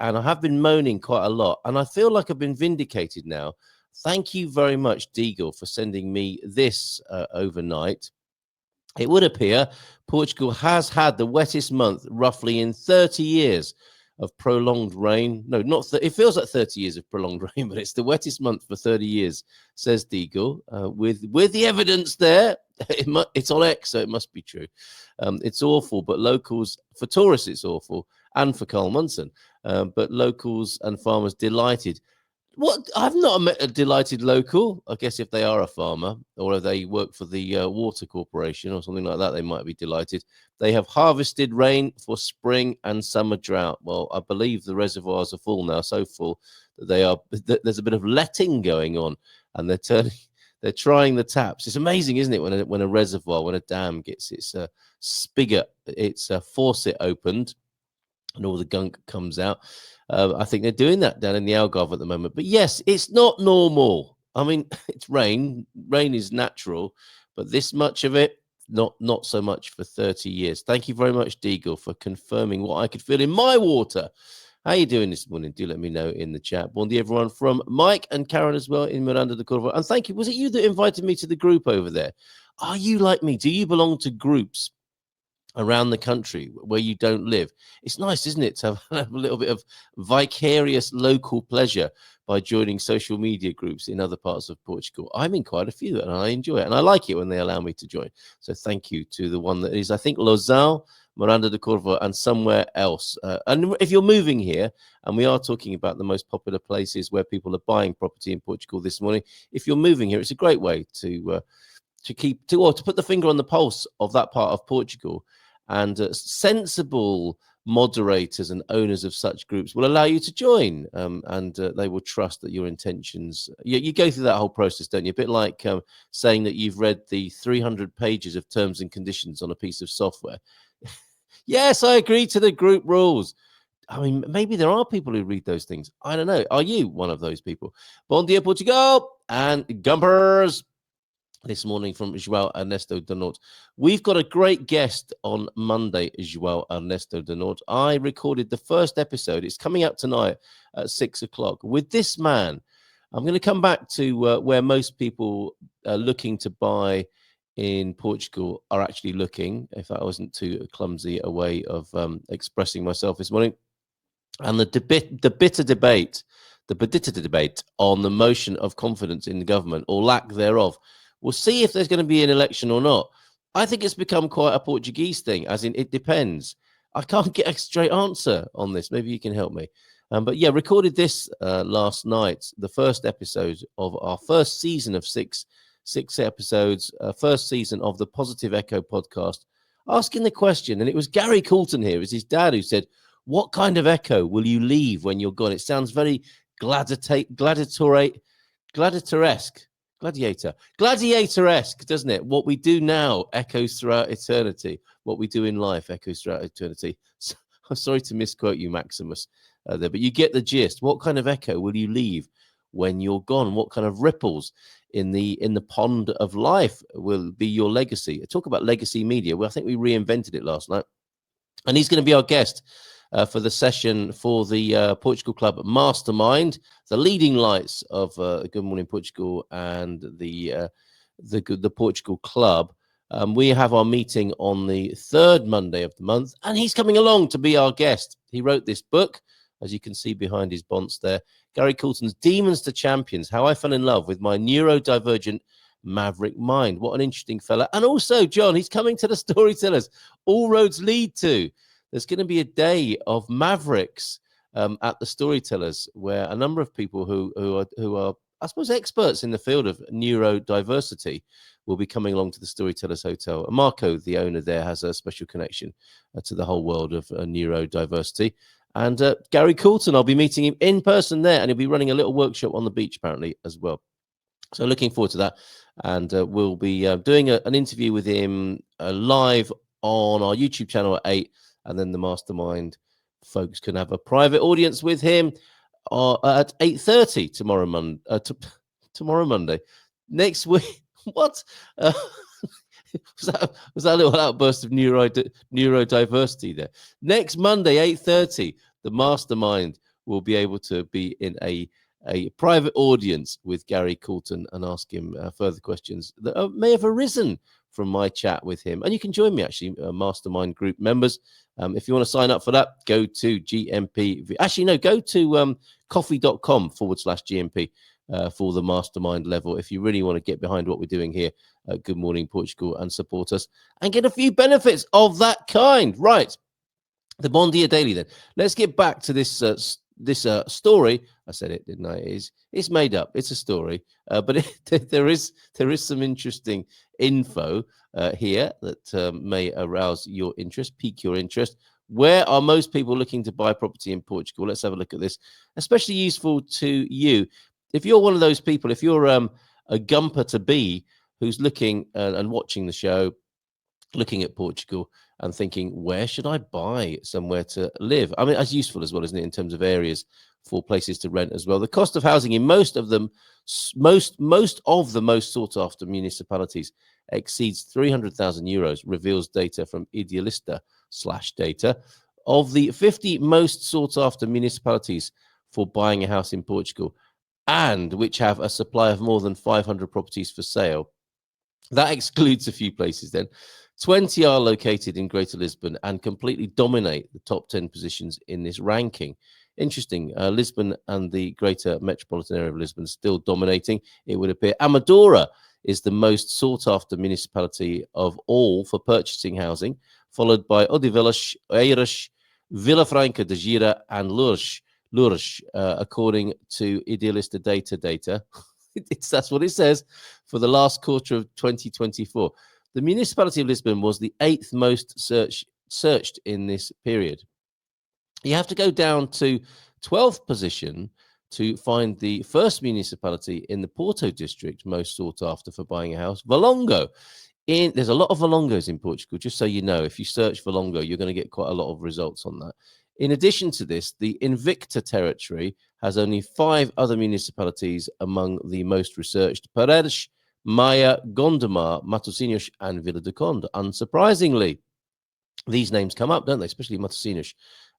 and I have been moaning quite a lot, and I feel like I've been vindicated now. Thank you very much, Deagle, for sending me this overnight. It would appear Portugal has had the wettest month roughly in 30 years of prolonged rain. No, not it feels like 30 years of prolonged rain, but it's the wettest month for 30 years, says Deagle. With the evidence there, it's on X, so it must be true. It's awful, but locals, for tourists, it's awful, and for Carl Munson, but locals and farmers delighted. What? I've not met a delighted local. I guess if they are a farmer or if they work for the water corporation or something like that, they might be delighted. They have harvested rain for spring and summer drought. Well, I believe the reservoirs are full now, so full that there's a bit of letting going on, and they're trying the taps. It's amazing, isn't it, when a reservoir, when a dam gets its spigot, its faucet opened, and all the gunk comes out. I think they're doing that down in the Algarve at the moment. But yes, it's not normal. I mean, it's rain. Rain is natural, but this much of it, not so much for 30 years. Thank you very much, Deagle, for confirming what I could feel in my water. How are you doing this morning? Do let me know in the chat. Bon dia, everyone, from Mike and Karen as well in Miranda de Cordova. And thank you. Was it you that invited me to the group over there? Are you like me? Do you belong to groups around the country where you don't live? It's nice, isn't it, to have a little bit of vicarious local pleasure by joining social media groups in other parts of Portugal. I'm in quite a few and I enjoy it, and I like it when they allow me to join. So thank you to the one that is, I think, Lausanne, Miranda de Cordova, and somewhere else. And if you're moving here, and we are talking about the most popular places where people are buying property in Portugal this morning, if you're moving here, it's a great way to put the finger on the pulse of that part of Portugal. And sensible moderators and owners of such groups will allow you to join, and they will trust that your intentions. You go through that whole process, don't you? A bit like saying that you've read the 300 pages of terms and conditions on a piece of software. Yes, I agree to the group rules. I mean, maybe there are people who read those things. I don't know. Are you one of those people? Bon dia, Portugal and Gumpers. This morning from João Ernesto Donot. We've got a great guest on Monday, João Ernesto Donot. I recorded the first episode. It's coming out tonight at 6 o'clock with this man. I'm going to come back to where most people looking to buy in Portugal are actually looking, if I wasn't too clumsy a way of expressing myself this morning. And the bitter debate on the motion of confidence in the government or lack thereof. We'll see if there's going to be an election or not. I think it's become quite a Portuguese thing, as in it depends. I can't get a straight answer on this. Maybe you can help me. But yeah, recorded this last night, the first episode of our first season of six episodes, first season of the Positive Echo podcast, asking the question. And it was Gary Coulton here, it was his dad, who said, what kind of echo will you leave when you're gone? It sounds very gladiator-esque, doesn't it? What we do now echoes throughout eternity. What we do in life echoes throughout eternity. So, I'm sorry to misquote you, Maximus, there, but you get the gist. What kind of echo will you leave when you're gone? What kind of ripples in the pond of life will be your legacy? Talk about legacy media. Well, I think we reinvented it last night, and he's going to be our guest for the session for the Portugal Club Mastermind, the leading lights of Good Morning Portugal and the Portugal Club. We have our meeting on the third Monday of the month, and he's coming along to be our guest. He wrote this book, as you can see behind his bonce there, Gary Coulton's Demons to Champions, How I Fell in Love with My Neurodivergent Maverick Mind. What an interesting fella. And also, John, he's coming to the Storytellers. All roads lead to. There's going to be a day of Mavericks at the Storytellers, where a number of people who are, I suppose, experts in the field of neurodiversity will be coming along to the Storytellers Hotel. And Marco, the owner there, has a special connection to the whole world of neurodiversity. And Gary Coulton, I'll be meeting him in person there, and he'll be running a little workshop on the beach, apparently, as well. So looking forward to that. And we'll be doing an interview with him live on our YouTube channel at 8. And then the mastermind folks can have a private audience with him at 8:30 tomorrow Monday. Next week, what? Was that a little outburst of neurodiversity there? Next Monday, 8:30, the mastermind will be able to be in a private audience with Gary Coulton and ask him further questions that may have arisen from my chat with him. And you can join me, actually, Mastermind Group members. If you want to sign up for that, go to GMP. Actually, no, go to coffee.com/GMP for the Mastermind level. If you really want to get behind what we're doing here at Good Morning Portugal and support us and get a few benefits of that kind. Right. The Bon Dia Daily, then. Let's get back to this story. I said it, didn't I? It's made up. It's a story, but there is some interesting info here that may arouse your interest, pique your interest. Where are most people looking to buy property in Portugal? Let's have a look at this. Especially useful to you if you're one of those people. If you're a gumper to be who's looking and watching the show, looking at Portugal and thinking, where should I buy somewhere to live? I mean, that's useful as well, isn't it, in terms of areas for places to rent as well. The cost of housing in most of the most sought after municipalities exceeds 300,000 euros, reveals data from Idealista/data. Of the 50 most sought after municipalities for buying a house in Portugal, and which have a supply of more than 500 properties for sale, that excludes a few places then. 20 are located in Greater Lisbon and completely dominate the top 10 positions in this ranking. Interesting. Lisbon and the greater metropolitan area of Lisbon still dominating, it would appear. Amadora is the most sought-after municipality of all for purchasing housing, followed by Odivelas, Eiras, Vila Franca de Gira, and Loures, according to Idealista data. That's what it says for the last quarter of 2024. The municipality of Lisbon was the 8th most searched in this period. You have to go down to 12th position to find the first municipality in the Porto district most sought after for buying a house, Valongo. There's a lot of Valongos in Portugal, just so you know. If you search Valongo, you're going to get quite a lot of results on that. In addition to this, the Invicta territory has only 5 other municipalities among the most researched: Paredes, Maia, Gondomar, Matosinhos, and Vila do Conde. Unsurprisingly, these names come up, don't they? Especially Matosinhos,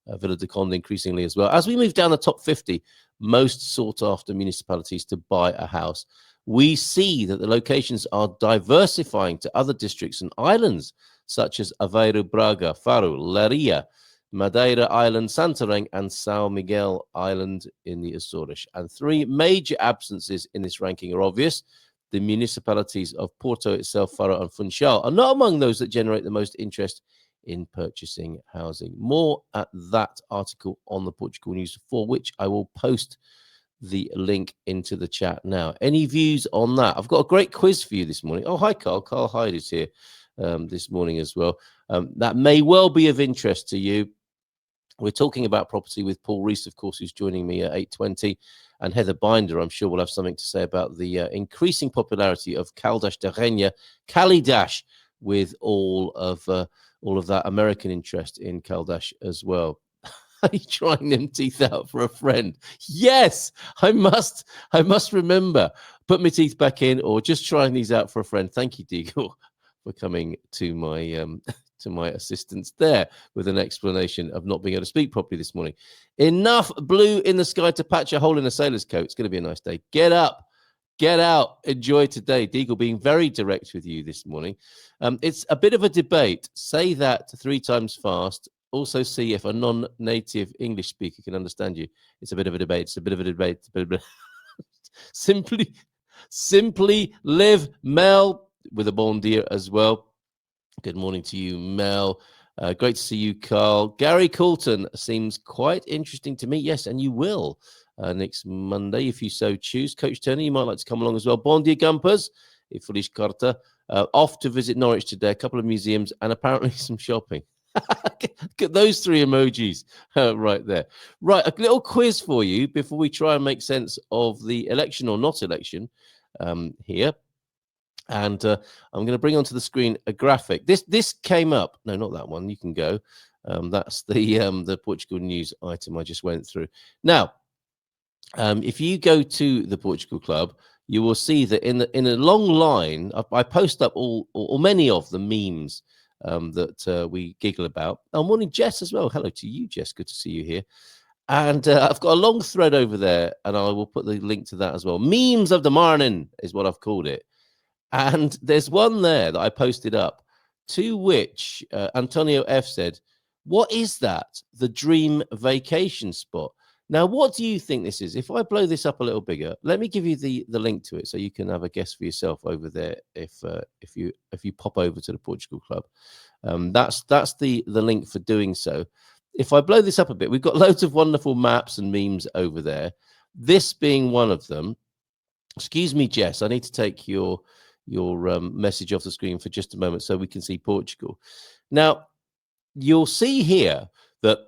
Vila do Conde increasingly as well. As we move down the top 50 most sought after municipalities to buy a house, we see that the locations are diversifying to other districts and islands, such as Aveiro, Braga, Faro, Leiria, Madeira Island, Santarém, and São Miguel Island in the Açores. And 3 major absences in this ranking are obvious. The municipalities of Porto itself, Faro, and Funchal are not among those that generate the most interest in purchasing housing. More at that article on the Portugal News, for which I will post the link into the chat now. Any views on that? I've got a great quiz for you this morning. Oh, hi, Carl. Carl Hyde is here this morning as well. That may well be of interest to you. We're talking about property with Paul Rees, of course, who's joining me at 8:20, and Heather Binder, I'm sure, will have something to say about the increasing popularity of Caldas da Rainha, Calidash, with all of that American interest in Caldas as well. Are you trying them teeth out for a friend? Yes, I must remember. Put my teeth back in, or just trying these out for a friend. Thank you, Deagle, for coming to my assistance there with an explanation of not being able to speak properly this morning. Enough blue in the sky to patch a hole in a sailor's coat. It's going to be a nice day. Get up, get out, enjoy today. Deagle being very direct with you this morning. It's a bit of a debate. Say that 3 times fast. Also see if a non-native English speaker can understand you. It's a bit of a debate. It's a bit of a debate. Simply live, Mel, with a bon dia as well. Good morning to you, Mel. Great to see you, Carl. Gary Coulton seems quite interesting to me. Yes, and you will next Monday if you so choose. Coach Turner, you might like to come along as well. Bon dia, Gumpers. Feliz Carta. Off to visit Norwich today. A couple of museums and apparently some shopping. Get those 3 emojis right there. Right, a little quiz for you before we try and make sense of the election or not election here. And I'm going to bring onto the screen a graphic. This came up. No, not that one. You can go. That's the Portugal News item I just went through. Now, if you go to the Portugal Club, you will see that in a long line, I post up all or many of the memes that we giggle about. Oh, morning, Jess, as well. Hello to you, Jess. Good to see you here. And I've got a long thread over there, and I will put the link to that as well. Memes of the morning is what I've called it. And there's one there that I posted up, to which Antonio F said, "What is that? The dream vacation spot?" Now, what do you think this is? If I blow this up a little bigger, let me give you the link to it so you can have a guess for yourself over there. If you pop over to the Portugal Club, that's the link for doing so. If I blow this up a bit, we've got loads of wonderful maps and memes over there. This being one of them. Excuse me, Jess. I need to take your message off the screen for just a moment so we can see Portugal. Now, you'll see here that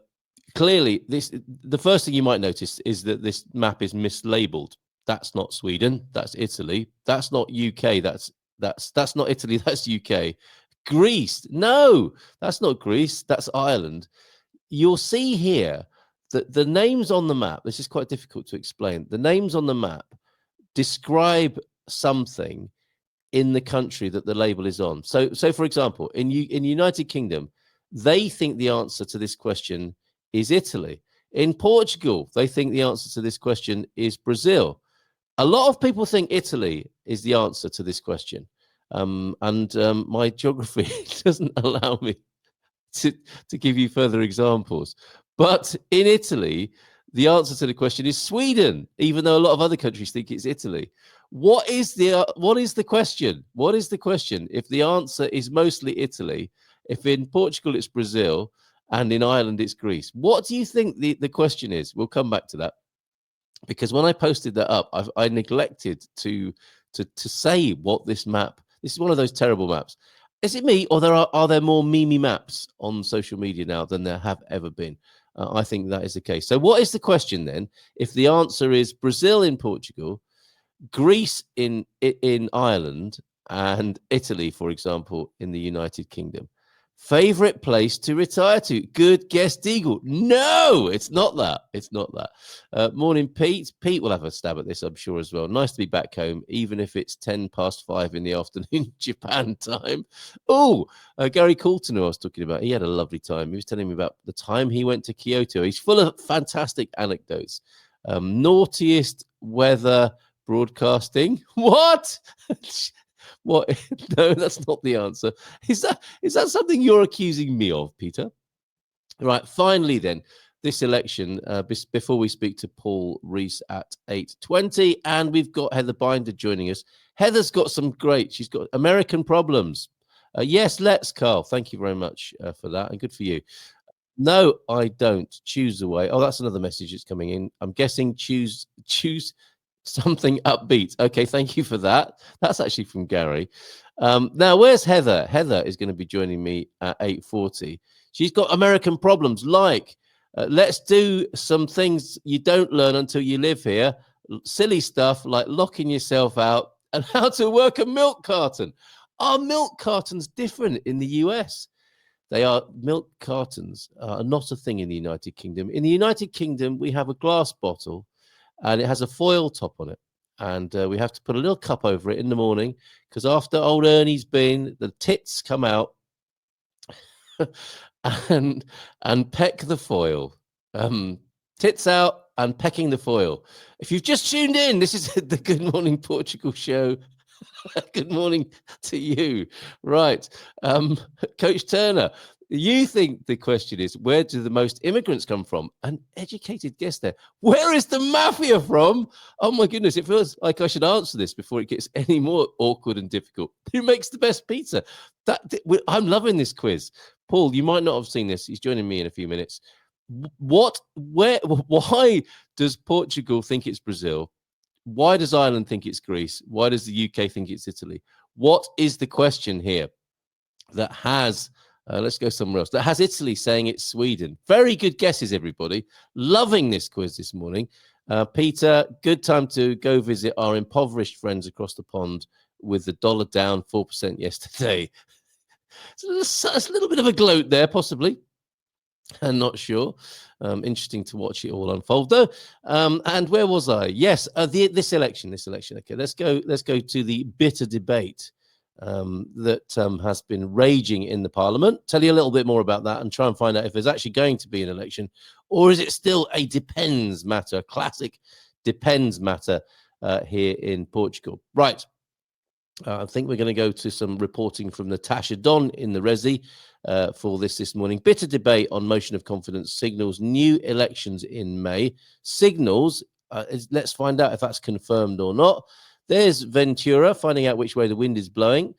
clearly the first thing you might notice is that this map is mislabeled. That's not Sweden, that's Italy. That's not UK, that's not Italy, that's UK. Greece, no, that's not Greece, that's Ireland. You'll see here that the names on the map, this is quite difficult to explain. The names on the map describe something in the country that the label is on. So for example, in United Kingdom, they think the answer to this question is Italy. In Portugal, they think the answer to this question is Brazil. A lot of people think Italy is the answer to this question. My geography doesn't allow me to give you further examples. But in Italy, the answer to the question is Sweden, even though a lot of other countries think it's Italy. What is the question? What is the question? If the answer is mostly Italy, if in Portugal it's Brazil, and in Ireland it's Greece, what do you think the question is? We'll come back to that, because when I posted that up, I neglected to say what this map. This is one of those terrible maps. Is it me, or are there more meme maps on social media now than there have ever been? I think that is the case. So what is the question then? If the answer is Brazil in Portugal, Greece in Ireland, and Italy, for example, in the United Kingdom. Favorite place to retire to? Good guess, Deagle. No, it's not that. It's not that. Morning, Pete. Pete will have a stab at this, I'm sure, as well. Nice to be back home, even if it's 5:10 in the afternoon, Japan time. Oh, Gary Coulton, who I was talking about, he had a lovely time. He was telling me about the time he went to Kyoto. He's full of fantastic anecdotes. Naughtiest weather broadcasting. What? What? No, that's not the answer. Is that something you're accusing me of, Peter? Right. Finally, then, this election. Before we speak to Paul Rees at 8:20, and we've got Heather Binder joining us. Heather's got some great. She's got American problems. Yes, let's, Carl. Thank you very much for that, and good for you. No, I don't. Choose the way. Oh, that's another message that's coming in. I'm guessing choose something upbeat. Okay, thank you for that. That's actually from Gary. Now, where's Heather? Heather is going to be joining me at 8:40. She's got American problems like, let's do some things you don't learn until you live here. Silly stuff like locking yourself out and how to work a milk carton. Are milk cartons different in the US? They are. Milk cartons are not a thing in the United Kingdom. In the United Kingdom, we have a glass bottle and it has a foil top on it. And we have to put a little cup over it in the morning because after old Ernie's been, the tits come out and peck the foil. Tits out and pecking the foil. If you've just tuned in, this is the Good Morning Portugal show. Good morning to you. Right. Coach Turner, you think the question is, where do the most immigrants come from? An educated guess there. Where is the mafia from? Oh, my goodness. It feels like I should answer this before it gets any more awkward and difficult. Who makes the best pizza? I'm loving this quiz. Paul, you might not have seen this. He's joining me in a few minutes. Why does Portugal think it's Brazil? Why does Ireland think it's Greece? Why does the UK think it's Italy? What is the question here that has, let's go somewhere else, that has Italy saying it's Sweden? Very good guesses, everybody. Loving this quiz this morning. Peter, good time to go visit our impoverished friends across the pond with the dollar down 4% yesterday. It's a little bit of a gloat there, possibly. I'm not sure. Interesting to watch it all unfold, though. And where was I? Yes, this election. Okay, let's go to the bitter debate that has been raging in the parliament. Tell you a little bit more about that and try and find out if there's actually going to be an election, or is it still a depends matter, a classic depends matter here in Portugal. Right. I think we're going to go to some reporting from Natasha Don in the Resi for this morning. Bitter debate on motion of confidence signals new elections in May. Signals, let's find out if that's confirmed or not. There's Ventura finding out which way the wind is blowing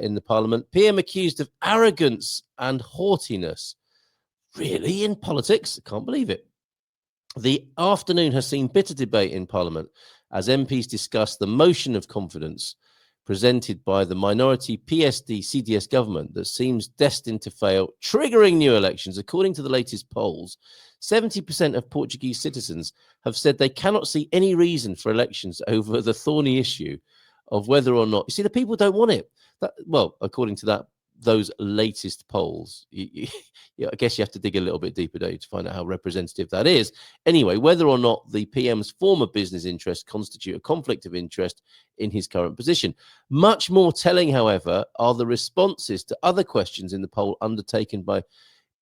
in the parliament. PM accused of arrogance and haughtiness. Really, in politics? I can't believe it. The afternoon has seen bitter debate in parliament as MPs discuss the motion of confidence presented by the minority PSD-CDS government that seems destined to fail, triggering new elections. According to the latest polls, 70% of Portuguese citizens have said they cannot see any reason for elections over the thorny issue of whether or not... You see, the people don't want it. Well, according to those latest polls, I guess you have to dig a little bit deeper to find out how representative that is. Anyway, whether or not the PM's former business interests constitute a conflict of interest in his current position. Much more telling, however, are the responses to other questions in the poll undertaken by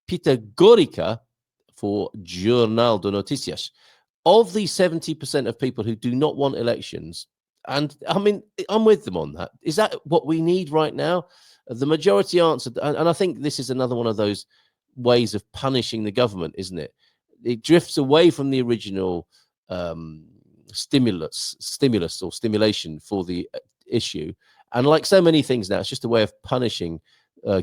Peter Gorica for Jornal de Noticias. Of the 70% of people who do not want elections, and I mean, I'm with them on that. Is that what we need right now? The majority answered, and I think this is another one of those ways of punishing the government, isn't it? It drifts away from the original stimulus or stimulation for the issue. And like so many things now, it's just a way of punishing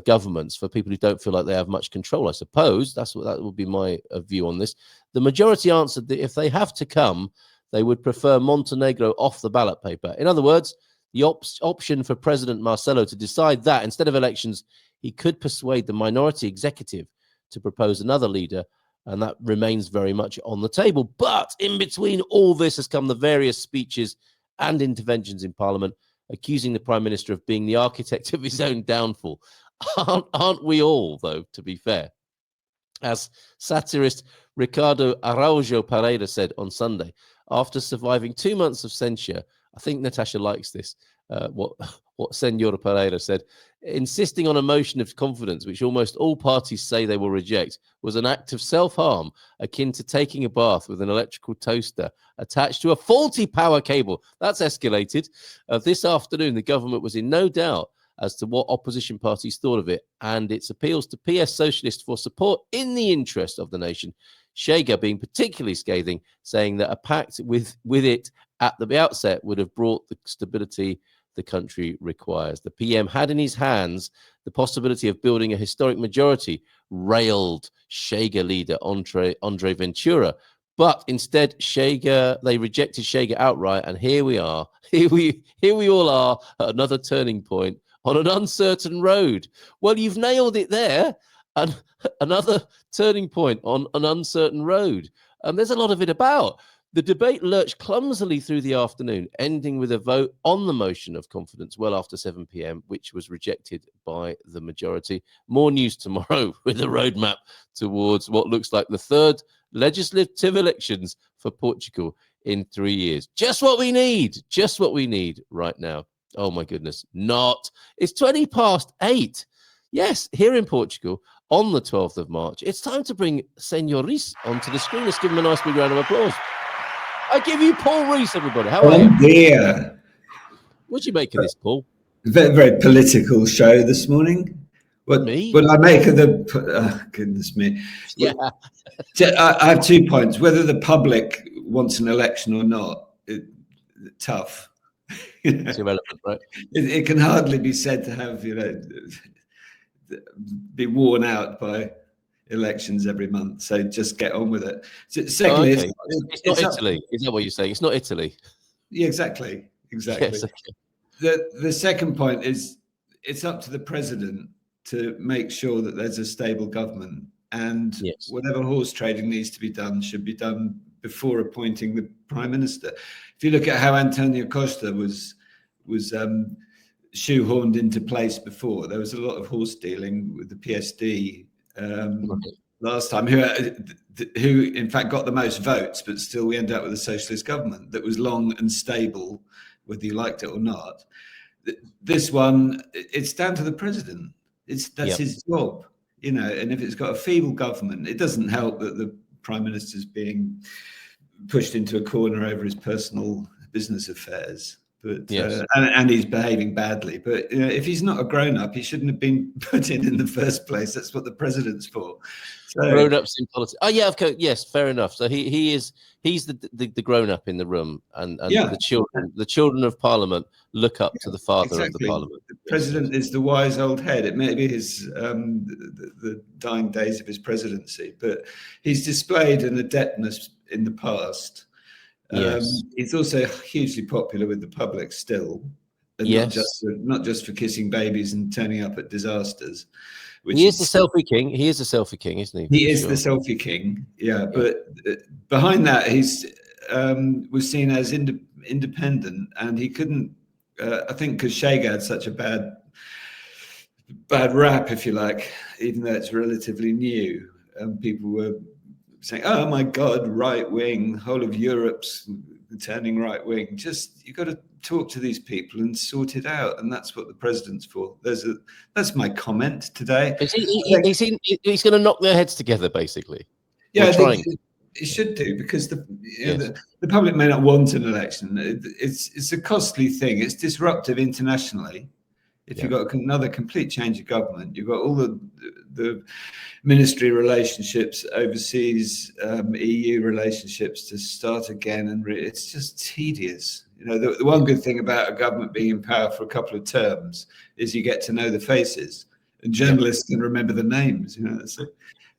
governments for people who don't feel like they have much control, I suppose. That would be my view on this. The majority answered that if they have to come, they would prefer Montenegro off the ballot paper. In other words, the option for President Marcelo to decide that instead of elections, he could persuade the minority executive to propose another leader, and that remains very much on the table. But in between all this has come the various speeches and interventions in Parliament, accusing the Prime Minister of being the architect of his own downfall. Aren't we all, though, to be fair? As satirist Ricardo Araújo Pereira said on Sunday, after surviving 2 months of censure, I think Natasha likes this, what Senor Pereira said, insisting on a motion of confidence, which almost all parties say they will reject, was an act of self-harm akin to taking a bath with an electrical toaster attached to a faulty power cable. That's escalated. This afternoon, the government was in no doubt as to what opposition parties thought of it, and its appeals to PS Socialists for support in the interest of the nation. Chega being particularly scathing, saying that a pact with it at the outset would have brought the stability the country requires. The PM had in his hands the possibility of building a historic majority, railed Chega leader Andre Ventura. But instead, they rejected Chega outright, and here we are. Here we all are at another turning point on an uncertain road. Well, you've nailed it there. And another turning point on an uncertain road. And there's a lot of it about. The debate lurched clumsily through the afternoon, ending with a vote on the motion of confidence well after 7 p.m., which was rejected by the majority. More news tomorrow with a roadmap towards what looks like the third legislative elections for Portugal in 3 years. Just what we need right now. Oh, my goodness. Not. It's 8:20. Yes, here in Portugal on the 12th of March. It's time to bring Senor Rees onto the screen. Let's give him a nice big round of applause. I give you Paul Rees, everybody. How are you? Dear. What do you make of this, Paul? Very, very political show this morning. What I make of the... goodness me. Yeah. I have 2 points. Whether the public wants an election or not, tough. It's irrelevant, right? It can hardly be said to have, be worn out by elections every month. So just get on with it. Secondly, okay. It's not Italy. Is that what you're saying? It's not Italy. Yeah, exactly. Yes, okay. The second point is it's up to the president to make sure that there's a stable government, and whatever horse trading needs to be done should be done before appointing the prime minister. If you look at how Antonio Costa was shoehorned into place before, there was a lot of horse dealing with the PSD last time, who in fact got the most votes, but still we ended up with a socialist government that was long and stable, whether you liked it or not. this one, it's down to the president. That's his job, you know. And if it's got a feeble government, it doesn't help that the prime minister's being pushed into a corner over his personal business affairs. But and he's behaving badly. But you know, if he's not a grown-up, he shouldn't have been put in the first place. That's what the president's for. So, grown-ups in politics. Oh yeah, of course. Yes, fair enough. So he's the grown-up in the room, and the children of Parliament look up to the father of the Parliament. The president is the wise old head. It may be his the dying days of his presidency, but he's displayed an adeptness in the past. He's also hugely popular with the public still, and not just for kissing babies and turning up at disasters. He is the selfie king. He is a selfie king, isn't he? He is the selfie king. Yeah, but behind that, he's was seen as independent, and he couldn't. I think because Chega had such a bad rap, if you like, even though it's relatively new, people were saying, "Oh my God, right wing, whole of Europe's turning right wing." Just you got to talk to these people and sort it out, and that's what the president's for. That's my comment today. He's going to knock their heads together, basically. Yeah, he should do, because the public may not want an election. It's a costly thing. It's disruptive internationally. If you've got another complete change of government, you've got all the ministry relationships, overseas EU relationships to start again, and it's just tedious. You know, the one good thing about a government being in power for a couple of terms is you get to know the faces, and journalists can remember the names. You know, that's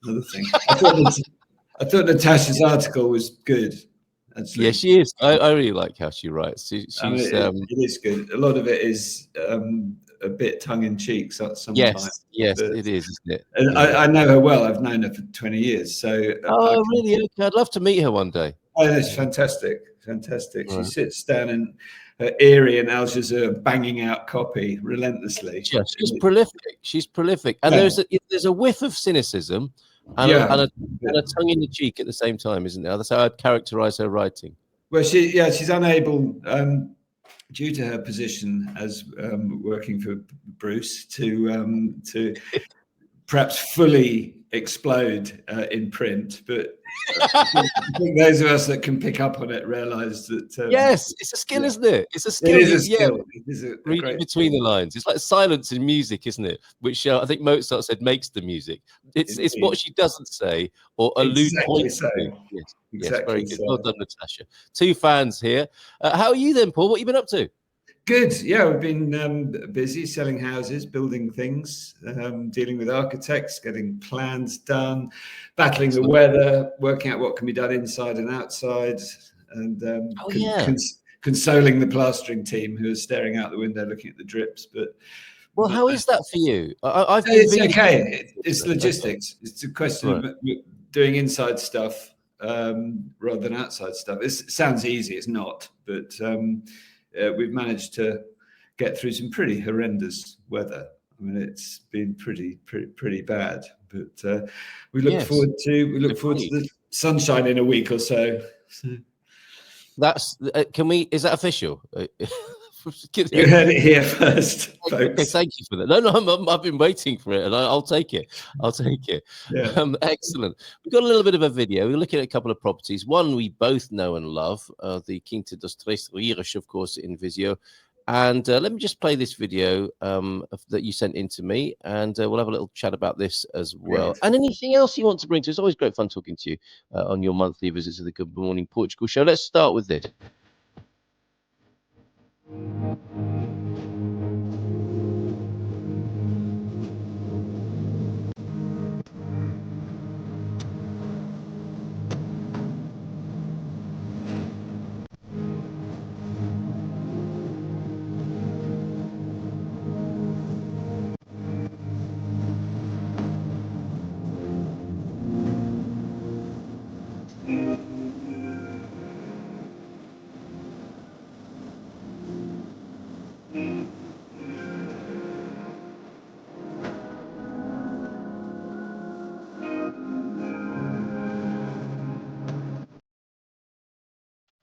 another thing. I thought Natasha's article was good. Actually. Yeah, she is. I really like how she writes. It is good. A lot of it is a bit tongue-in-cheek sometimes. Yes, it is, isn't it? And I know her well. I've known her for 20 years. So really? Okay. I'd love to meet her one day. Oh, that's fantastic. Right. She sits down in Erie and Al Jazeera banging out copy relentlessly. Yeah, she's prolific. And there's a whiff of cynicism and a tongue in the cheek at the same time, isn't there? That's how I'd characterize her writing. Well, she's unable, due to her position as working for Bruce, to perhaps fully explode in print, but I think those of us that can pick up on it realize that yes, it's a skill, isn't it? It's a skill. It is a skill. It is reading between the lines. It's like silence in music, isn't it? Which I think Mozart said makes the music. It's what she doesn't say or allude points to. Yes, very good. Well done, Natasha. 2 fans here. How are you then, Paul? What have you been up to? Good. Yeah, we've been busy selling houses, building things, dealing with architects, getting plans done, battling the weather, working out what can be done inside and outside, and consoling the plastering team who are staring out the window looking at the drips. But how is that for you? It's okay. It's logistics. It's a question of doing inside stuff rather than outside stuff. It sounds easy. It's not, but we've managed to get through some pretty horrendous weather. I mean, it's been pretty bad, but we look forward to the sunshine in a week or so. That's is that official? You heard it here first, folks. Okay, thank you for that. No, I've been waiting for it, and I'll take it. Yeah. Excellent. We've got a little bit of a video. We're looking at a couple of properties. One we both know and love, the Quinta dos Três Rios, of course, in Viseu. And let me just play this video that you sent in to me, and we'll have a little chat about this as well. Great. And anything else you want to bring to us. It's always great fun talking to you on your monthly visits to the Good Morning Portugal show. Let's start with this.